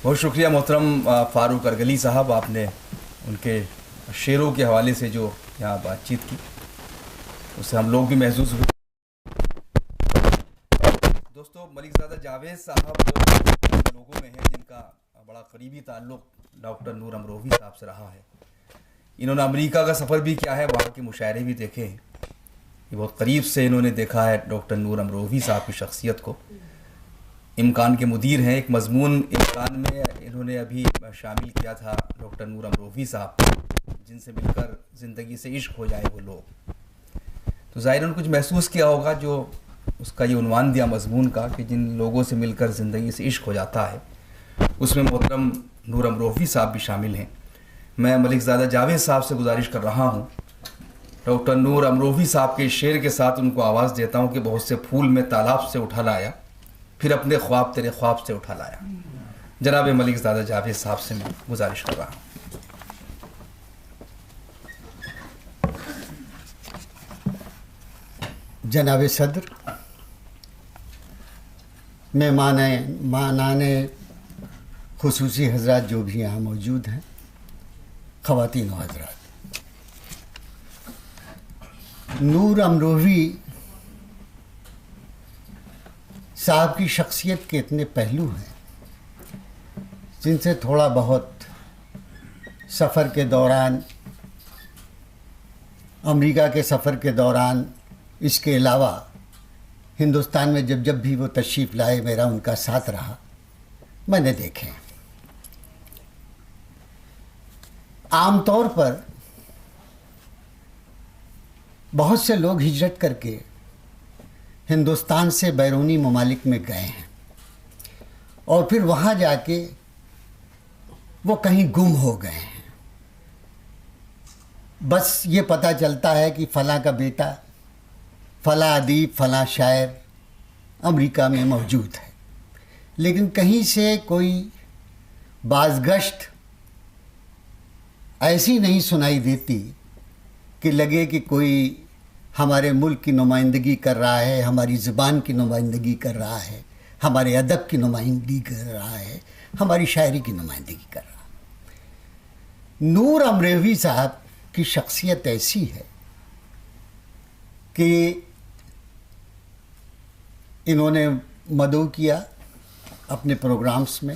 بہت شکریہ محترم فاروق ارگلی صاحب، آپ نے ان کے شعروں کے حوالے سے جو یہاں بات چیت کی اس سے ہم لوگ بھی محظوظ ہوئے. دوستو، ملک زادہ جاوید صاحب لوگوں میں ہیں جن کا بڑا قریبی تعلق ڈاکٹر نور امروہوی صاحب سے رہا ہے. انہوں نے امریکہ کا سفر بھی کیا ہے، وہاں کے مشاعرے بھی دیکھے ہیں. یہ بہت قریب سے انہوں نے دیکھا ہے ڈاکٹر نور امروہوی صاحب کی شخصیت کو. امکان کے مدیر ہیں. ایک مضمون امکان میں انہوں نے ابھی شامل کیا تھا ڈاکٹر نور امروہوی صاحب، جن سے مل کر زندگی سے عشق ہو جائے وہ لوگ. تو ظاہراً کچھ محسوس کیا ہوگا جو اس کا یہ عنوان دیا مضمون کا کہ جن لوگوں سے مل کر زندگی سے عشق ہو جاتا ہے، اس میں محترم نور امروہوی صاحب بھی شامل ہیں. میں ملک زادہ جاوید صاحب سے گزارش کر رہا ہوں ڈاکٹر نور امروہوی صاحب کے شعر کے ساتھ ان کو آواز دیتا ہوں کہ بہت سے پھول میں تالاب سے اٹھا لایا، پھر اپنے خواب تیرے خواب سے اٹھا لایا. جناب ملک زادہ جاوید صاحب سے میں گزارش کر رہا ہوں. جناب صدر، مہمانان خصوصی حضرات جو بھی یہاں موجود ہیں، خواتین و حضرات، نور امروہوی صاحب کی شخصیت کے اتنے پہلو ہیں جن سے تھوڑا بہت سفر کے دوران، امریکہ کے سفر کے دوران، اس کے علاوہ ہندوستان میں جب بھی وہ تشریف لائے میرا ان کا ساتھ رہا، میں نے دیکھے. عام طور پر بہت سے لوگ ہجرت کر کے ہندوستان سے بیرونی ممالک میں گئے ہیں اور پھر وہاں جا کے وہ کہیں گم ہو گئے ہیں. بس یہ پتہ چلتا ہے کہ فلاں کا بیٹا، فلاں ادیب، فلاں شاعر امریکہ میں موجود ہے، لیکن کہیں سے کوئی بازگشت ایسی نہیں سنائی دیتی کہ لگے کہ کوئی ہمارے ملک کی نمائندگی کر رہا ہے، ہماری زبان کی نمائندگی کر رہا ہے، ہمارے ادب کی نمائندگی کر رہا ہے، ہماری شاعری کی نمائندگی کر رہا ہے. نور امروہوی صاحب کی شخصیت ایسی ہے کہ انہوں نے مدعو کیا اپنے پروگرامز میں.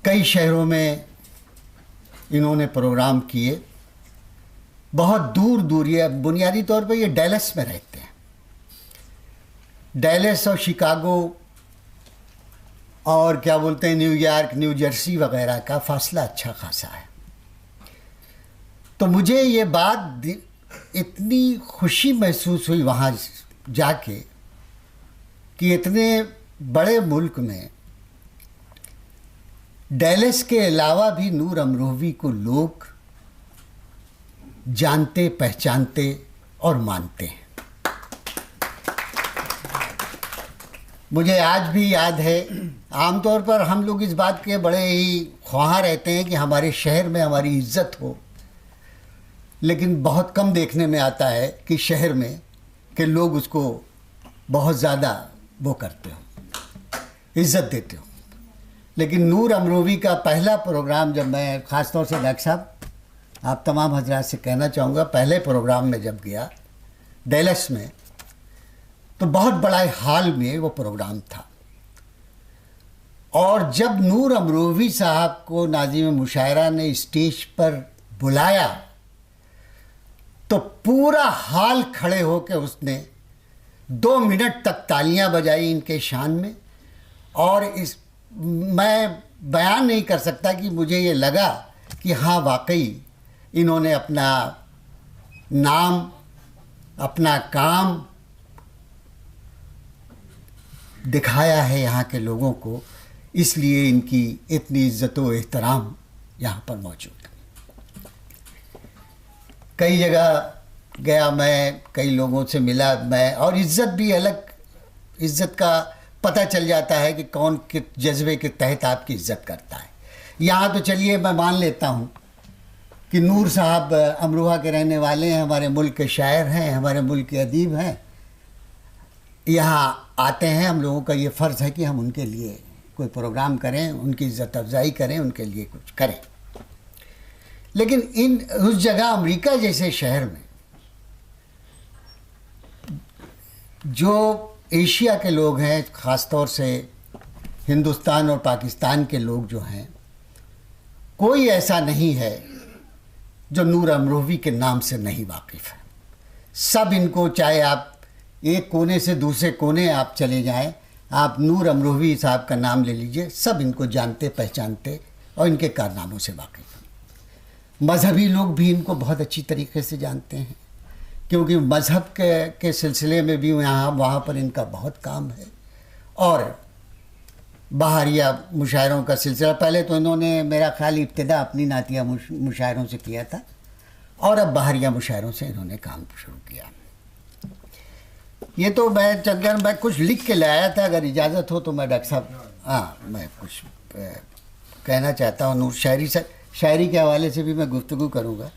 کئی شہروں میں انہوں نے پروگرام کیے، بہت دور دور. یہ بنیادی طور پہ یہ ڈیلس میں رہتے ہیں. ڈیلس اور شکاگو اور کیا بولتے ہیں نیو یارک، نیو جرسی وغیرہ کا فاصلہ اچھا خاصا ہے. تو مجھے یہ بات اتنی خوشی محسوس ہوئی وہاں جا کے کہ اتنے بڑے ملک میں ڈیلس کے علاوہ بھی نور امروہوی کو لوگ جانتے، پہچانتے اور مانتے ہیں. مجھے آج بھی یاد ہے، عام طور پر ہم لوگ اس بات کے بڑے ہی خواہاں رہتے ہیں کہ ہمارے شہر میں ہماری عزت ہو، لیکن بہت کم دیکھنے میں آتا ہے کہ شہر میں کہ لوگ اس کو بہت زیادہ وہ کرتے ہوں، عزت دیتے ہوں. لیکن نور امروہوی کا پہلا پروگرام جب میں، خاص طور سے ڈاکٹر صاحب آپ تمام حضرات سے کہنا چاہوں گا، پہلے پروگرام میں جب گیا ڈیلس میں تو بہت بڑا ہال میں وہ پروگرام تھا. اور جب نور امروہوی صاحب کو ناظم مشاعرہ نے اسٹیج پر بلایا تو پورا ہال کھڑے ہو کے اس نے 2 منٹ تک تالیاں بجائی ان کے شان میں. اور میں بیان نہیں کر سکتا کہ مجھے یہ لگا کہ ہاں واقعی انہوں نے اپنا نام، اپنا کام دکھایا ہے یہاں کے لوگوں کو، اس لیے ان کی اتنی عزت و احترام یہاں پر موجود ہے. کئی جگہ گیا میں، کئی لوگوں سے ملا میں، اور عزت بھی الگ، عزت کا پتہ چل جاتا ہے کہ کون کس جذبے کے تحت آپ کی عزت کرتا ہے. یہاں تو چلیے میں مان لیتا ہوں کہ نور صاحب امروہہ کے رہنے والے ہیں، ہمارے ملک کے شاعر ہیں، ہمارے ملک کے ادیب ہیں، یہاں آتے ہیں. ہم لوگوں کا یہ فرض ہے کہ ہم ان کے لیے کوئی پروگرام کریں، ان کی عزت افزائی کریں، ان کے لیے کچھ کریں. لیکن اس جگہ امریکہ جیسے شہر میں جو ایشیا کے لوگ ہیں، خاص طور سے ہندوستان اور پاکستان کے لوگ جو ہیں، کوئی ایسا نہیں ہے جو نور امروہوی کے نام سے نہیں واقف ہے. سب ان کو، چاہے آپ ایک کونے سے دوسرے کونے آپ چلے جائیں، آپ نور امروہوی صاحب کا نام لے لیجئے، سب ان کو جانتے پہچانتے اور ان کے کارناموں سے واقف ہیں. مذہبی لوگ بھی ان کو بہت اچھی طریقے سے جانتے ہیں، کیونکہ مذہب کے سلسلے میں بھی وہاں پر ان کا بہت کام ہے. اور بہاریہ مشاعروں کا سلسلہ، پہلے تو انہوں نے میرا خیال ابتدا اپنی نعتیہ مشاعروں سے کیا تھا، اور اب بہاریہ مشاعروں سے انہوں نے کام شروع کیا. یہ تو میں چندگرم میں کچھ لکھ کے لایا تھا، اگر اجازت ہو تو میں ڈاکٹر صاحب میں کچھ کہنا چاہتا ہوں. نور شاعری کے حوالے سے بھی میں گفتگو کروں گا.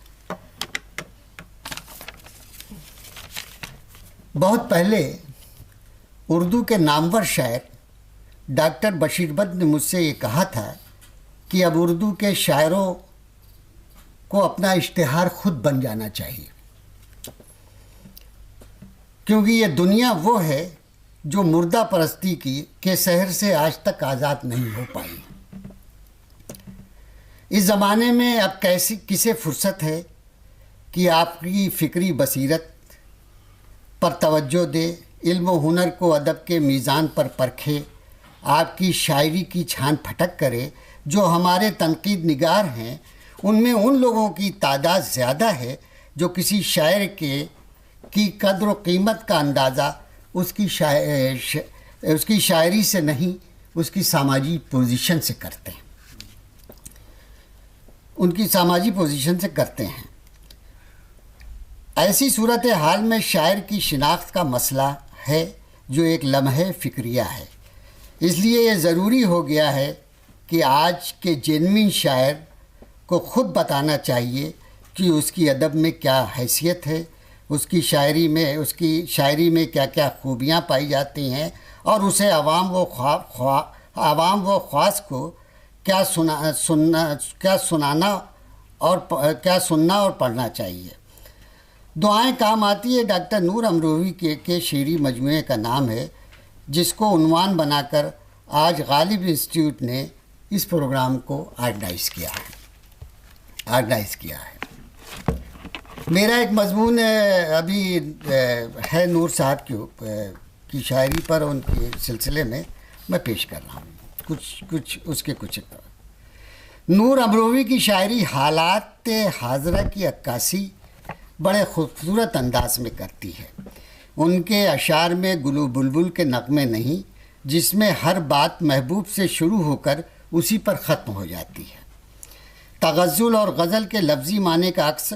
بہت پہلے اردو کے نامور شاعر ڈاکٹر بشیر بٹ نے مجھ سے یہ کہا تھا کہ اب اردو کے شاعروں کو اپنا اشتہار خود بن جانا چاہیے، کیونکہ یہ دنیا وہ ہے جو مردہ پرستی کے سحر سے آج تک آزاد نہیں ہو پائی. اس زمانے میں اب کسے فرصت ہے کہ آپ کی فکری بصیرت پر توجہ دے، علم و ہنر کو ادب کے میزان پر پرکھے، آپ کی شاعری کی چھان پھٹک کرے. جو ہمارے تنقید نگار ہیں ان میں ان لوگوں کی تعداد زیادہ ہے جو کسی شاعر کی قدر و قیمت کا اندازہ اس کی شاعری سے نہیں، اس کی سماجی پوزیشن سے کرتے ہیں، ان کی سماجی پوزیشن سے کرتے ہیں. ایسی صورتحال میں شاعر کی شناخت کا مسئلہ ہے جو ایک لمحے فکریہ ہے. اس لیے یہ ضروری ہو گیا ہے کہ آج کے جینوین شاعر کو خود بتانا چاہیے کہ اس کی ادب میں کیا حیثیت ہے، اس کی شاعری میں کیا کیا خوبیاں پائی جاتی ہیں، اور اسے عوام و خواص کو کیا سننا اور پڑھنا چاہیے. دعائیں کام آتی ہے ڈاکٹر نور امروہوی کے شعری مجموعے کا نام ہے، جس کو عنوان بنا کر آج غالب انسٹیٹیوٹ نے اس پروگرام کو آرگنائز کیا ہے. میرا ایک مضمون ابھی ہے نور صاحب کی شاعری پر، ان کے سلسلے میں پیش کر رہا ہوں کچھ. نور امروہوی کی شاعری حالات حاضرہ کی عکاسی بڑے خوبصورت انداز میں کرتی ہے. ان کے اشعار میں گل و بلبل کے نغمے نہیں، جس میں ہر بات محبوب سے شروع ہو کر اسی پر ختم ہو جاتی ہے. تغزل اور غزل کے لفظی معنی کا عکس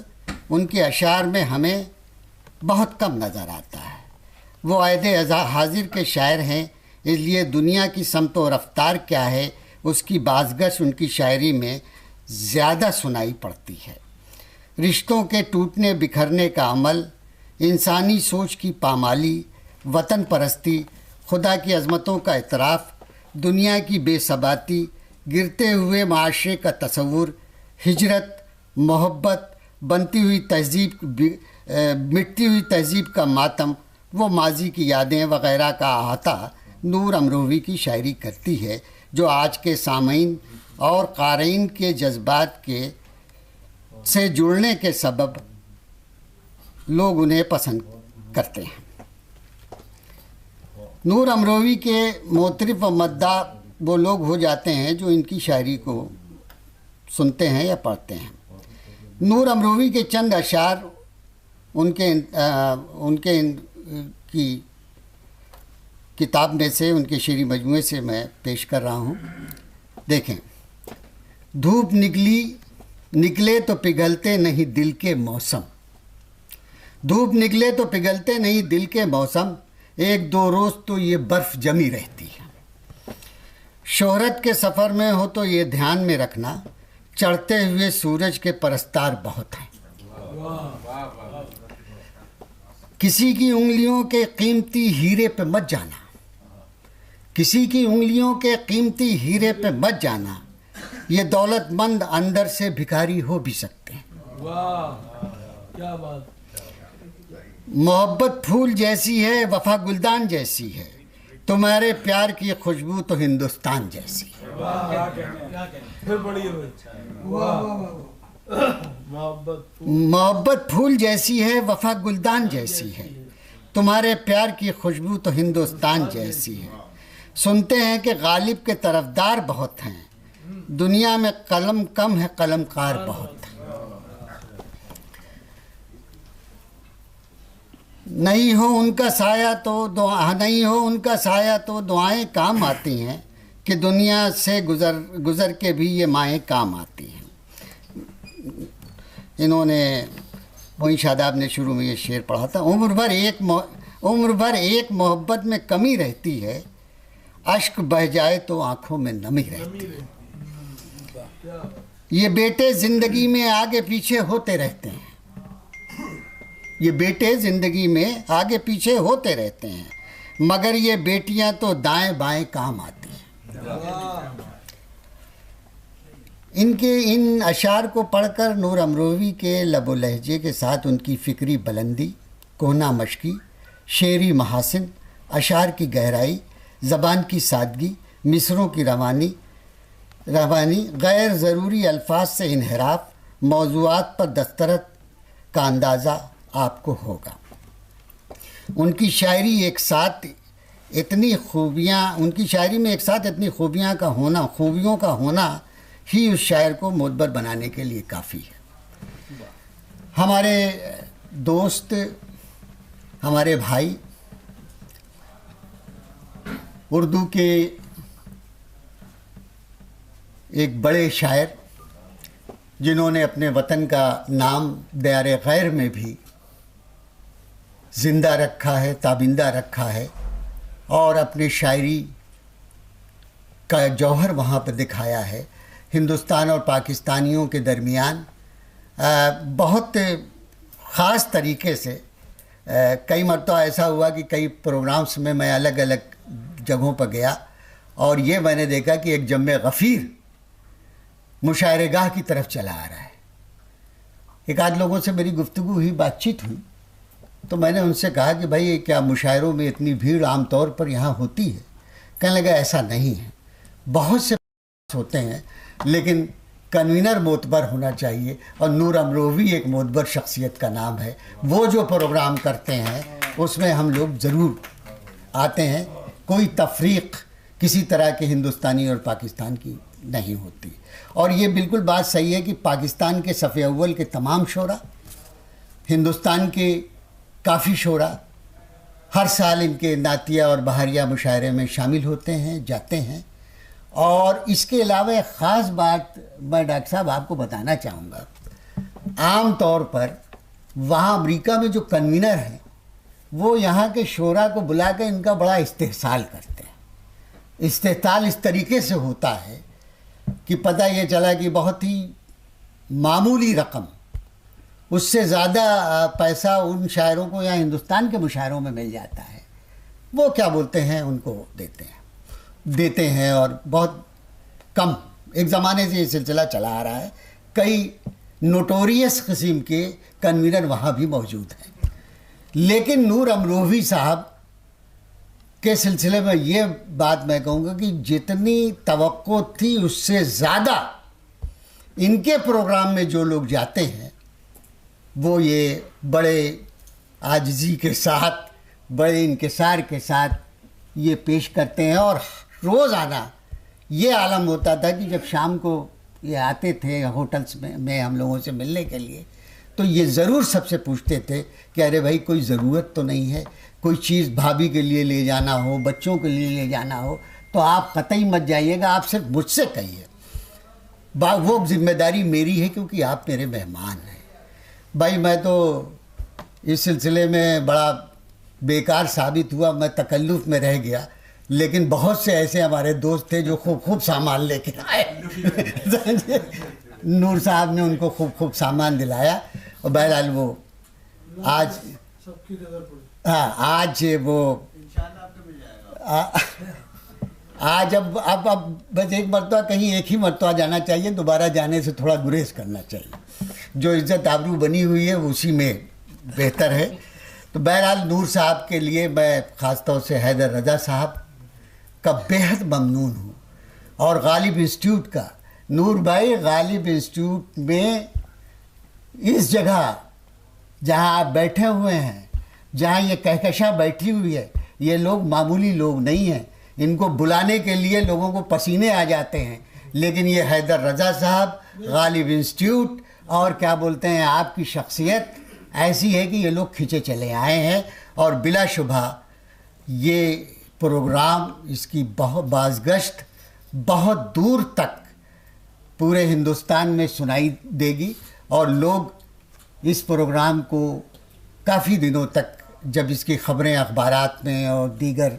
ان کے اشعار میں ہمیں بہت کم نظر آتا ہے. وہ عہد حاضر کے شاعر ہیں، اس لیے دنیا کی سمت و رفتار کیا ہے اس کی بازگشت ان کی شاعری میں زیادہ سنائی پڑتی ہے. رشتوں کے ٹوٹنے بکھرنے کا عمل، انسانی سوچ کی پامالی، وطن پرستی، خدا کی عظمتوں کا اعتراف، دنیا کی بے ثباتی، گرتے ہوئے معاشرے کا تصور، ہجرت، محبت، مٹتی ہوئی تہذیب کا ماتم، وہ ماضی کی یادیں وغیرہ کا احاطہ نور امروہوی کی شاعری کرتی ہے، جو آج کے سامعین اور قارئین کے جذبات سے جڑنے کے سبب لوگ انہیں پسند کرتے ہیں. نور امروہوی کے معترف و مداح وہ لوگ ہو جاتے ہیں جو ان کی شاعری کو سنتے ہیں یا پڑھتے ہیں. نور امروہوی کے چند اشعار ان کے کی کتاب میں سے، ان کے شعری مجموعے سے میں پیش کر رہا ہوں. دیکھیں، دھوپ نکلے تو پگھلتے نہیں دل کے موسم، دھوپ نکلے تو پگھلتے نہیں دل کے موسم، ایک دو روز تو یہ برف جمی رہتی ہے. شہرت کے سفر میں ہو تو یہ دھیان میں رکھنا، چڑھتے ہوئے سورج کے پرستار بہت ہیں. کسی کی انگلیوں کے قیمتی ہیرے پہ مت جانا، کسی کی انگلیوں کے قیمتی ہیرے پہ مت جانا، یہ دولت مند اندر سے بھکاری ہو بھی سکتے ہیں۔ واہ کیا بات! محبت پھول جیسی ہے، وفا گلدان جیسی ہے، تمہارے پیار کی خوشبو تو ہندوستان جیسی ہے۔ واہ کیا کہنے! پھر پڑھیے بھائی۔ واہ محبت پھول جیسی ہے، وفا گلدان جیسی ہے، تمہارے پیار کی خوشبو تو ہندوستان جیسی ہے۔ سنتے ہیں کہ غالب کے طرفدار بہت ہیں، دنیا میں قلم کم ہے قلم کار بہت ہے۔ نہیں ہو ان کا سایہ تو دعائیں کام آتی ہیں، کہ دنیا سے گزر کے بھی یہ مائیں کام آتی ہیں۔ انہوں نے وہیں شاداب نے شروع میں یہ شعر پڑھا تھا، عمر بھر ایک محبت میں کمی رہتی ہے، اشک بہہ جائے تو آنکھوں میں نمی رہتی ہے۔ یہ بیٹے زندگی میں آگے پیچھے ہوتے رہتے ہیں، مگر یہ بیٹیاں تو دائیں بائیں کام آتی ہیں۔ ان اشعار کو پڑھ کر نور امروی کے لب و لہجے کے ساتھ ان کی فکری بلندی، کونا مشقی، شعری محاسن، اشعار کی گہرائی، زبان کی سادگی، مصروں کی روانی، غیر ضروری الفاظ سے انحراف، موضوعات پر دسترت کا اندازہ آپ کو ہوگا۔ ان کی شاعری میں ایک ساتھ اتنی خوبیوں کا ہونا ہی اس شاعر کو معتبر بنانے کے لیے کافی ہے۔ ہمارے دوست، ہمارے بھائی، اردو کے ایک بڑے شاعر، جنہوں نے اپنے وطن کا نام دیار غیر میں بھی زندہ رکھا ہے، تابندہ رکھا ہے، اور اپنی شاعری کا جوہر وہاں پہ دکھایا ہے۔ ہندوستان اور پاکستانیوں کے درمیان بہت خاص طریقے سے کئی مرتبہ ایسا ہوا کہ کئی پروگرامز میں میں الگ الگ جگہوں پر گیا، اور یہ میں نے دیکھا کہ ایک جم غفیر مشاعرہ گاہ کی طرف چلا آ رہا ہے۔ ایک آدھ لوگوں سے میری گفتگو ہوئی، بات چیت ہوئی، تو میں نے ان سے کہا کہ بھائی کیا مشاعروں میں اتنی بھیڑ عام طور پر یہاں ہوتی ہے؟ کہنے لگا ایسا نہیں ہے، بہت سے ہوتے ہیں، لیکن کنوینر معتبر ہونا چاہیے، اور نور امروی ایک معتبر شخصیت کا نام ہے۔ وہ جو پروگرام کرتے ہیں اس میں ہم لوگ ضرور آتے ہیں، کوئی تفریق کسی طرح کے ہندوستانی اور پاکستان کی نہیں ہوتی۔ اور یہ بالکل بات صحیح ہے کہ پاکستان کے صف اول کے تمام شعراء، ہندوستان کے کافی شعراء ہر سال ان کے نعتیہ اور بہاریہ مشاعرے میں شامل ہوتے ہیں، جاتے ہیں۔ اور اس کے علاوہ ایک خاص بات میں ڈاکٹر صاحب آپ کو بتانا چاہوں گا، عام طور پر وہاں امریکہ میں جو کنوینر ہیں وہ یہاں کے شعراء کو بلا کے ان کا بڑا استحصال کرتے ہیں۔ استحصال اس طریقے سے ہوتا ہے کہ پتہ یہ چلا کہ بہت ہی معمولی رقم، اس سے زیادہ پیسہ ان شاعروں کو یا ہندوستان کے مشاعروں میں مل جاتا ہے، وہ کیا بولتے ہیں ان کو دیتے ہیں، اور بہت کم، ایک زمانے سے یہ سلسلہ چلا آ رہا ہے۔ کئی نوٹوریس قسم کے کنوینر وہاں بھی موجود ہیں، لیکن نور امروی صاحب کے سلسلے میں یہ بات میں کہوں گا کہ جتنی توقع تھی اس سے زیادہ ان کے پروگرام میں جو لوگ جاتے ہیں وہ یہ بڑے عاجزی کے ساتھ، بڑے انکسار کے ساتھ یہ پیش کرتے ہیں۔ اور روزانہ یہ عالم ہوتا تھا کہ جب شام کو یہ آتے تھے ہوٹلز میں ہم لوگوں سے ملنے کے لیے، تو یہ ضرور سب سے پوچھتے تھے کہ ارے بھائی کوئی ضرورت تو نہیں ہے، کوئی چیز بھابھی کے لیے لے جانا ہو، بچوں کے لیے لے جانا ہو تو آپ قطعی مت جائیے گا، آپ صرف مجھ سے کہیے، وہ ذمہ داری میری ہے کیونکہ آپ میرے مہمان ہیں۔ بھائی میں تو اس سلسلے میں بڑا بیکار ثابت ہوا، میں تکلف میں رہ گیا، لیکن بہت سے ایسے ہمارے دوست تھے جو خوب سامان لے کے آئے۔ نور صاحب نے ان کو خوب سامان دلایا، اور بہرحال وہ آج وہ آج اب بس ایک مرتبہ کہیں ایک ہی مرتبہ جانا چاہیے, دوبارہ جانے سے تھوڑا گریز کرنا چاہیے. جو عزت آبرو بنی ہوئی ہے اسی میں بہتر ہے. تو بہرحال نور صاحب کے لیے میں خاص طور سے حیدر رضا صاحب کا بیحد ممنون ہوں, اور غالب انسٹیٹیوٹ کا. نور بھائی, غالب انسٹیٹیوٹ میں اس جگہ جہاں آپ بیٹھے ہوئے ہیں, جہاں یہ کہکشاں بیٹھی ہوئی ہے, یہ لوگ معمولی لوگ نہیں ہیں. ان کو بلانے کے لیے لوگوں کو پسینے آ جاتے ہیں, لیکن یہ حیدر رضا صاحب, غالب انسٹیٹیوٹ اور کیا بولتے ہیں آپ کی شخصیت ایسی ہے کہ یہ لوگ کھینچے چلے آئے ہیں. اور بلا شبہ یہ پروگرام, اس کی بازگشت بہت دور تک پورے ہندوستان میں سنائی دے گی, اور لوگ اس پروگرام کو کافی دنوں تک, جب اس کی خبریں اخبارات میں اور دیگر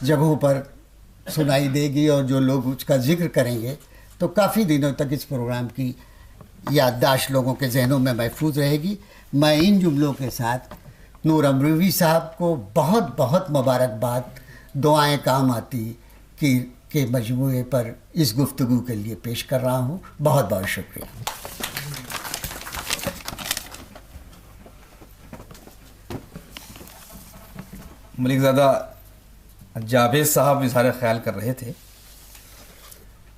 جگہوں پر سنائی دے گی اور جو لوگ اس کا ذکر کریں گے, تو کافی دنوں تک اس پروگرام کی یادداشت لوگوں کے ذہنوں میں محفوظ رہے گی. میں ان جملوں کے ساتھ نور امروی صاحب کو بہت بہت مبارکباد, دعائیں کام آتی کے مجموعے پر اس گفتگو کے لیے پیش کر رہا ہوں. بہت بہت شکریہ. ملک زادہ جاوید صاحب اظہار خیال کر رہے تھے,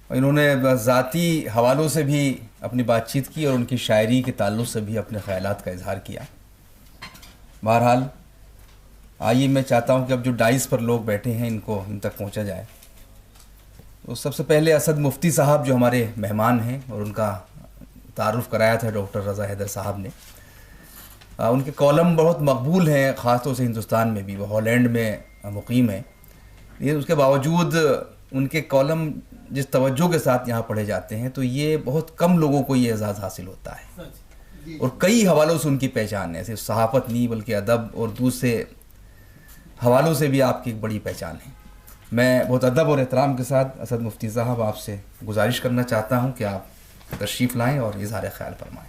اور انہوں نے ذاتی حوالوں سے بھی اپنی بات چیت کی, اور ان کی شاعری کے تعلق سے بھی اپنے خیالات کا اظہار کیا. بہرحال آئیے, میں چاہتا ہوں کہ اب جو ڈائز پر لوگ بیٹھے ہیں ان تک پہنچا جائے. تو سب سے پہلے اسد مفتی صاحب جو ہمارے مہمان ہیں, اور ان کا تعارف کرایا تھا ڈاکٹر رضا حیدر صاحب نے. ان کے کالم بہت مقبول ہیں, خاص طور سے ہندوستان میں بھی. وہ ہالینڈ میں مقیم ہیں, لیکن اس کے باوجود ان کے کالم جس توجہ کے ساتھ یہاں پڑھے جاتے ہیں, تو یہ بہت کم لوگوں کو یہ اعزاز حاصل ہوتا ہے. اور کئی حوالوں سے ان کی پہچان ہے, صرف صحافت نہیں بلکہ ادب اور دوسرے حوالوں سے بھی آپ کی ایک بڑی پہچان ہے. میں بہت ادب اور احترام کے ساتھ اسد مفتی صاحب آپ سے گزارش کرنا چاہتا ہوں کہ آپ تشریف لائیں اور اظہار خیال فرمائیں.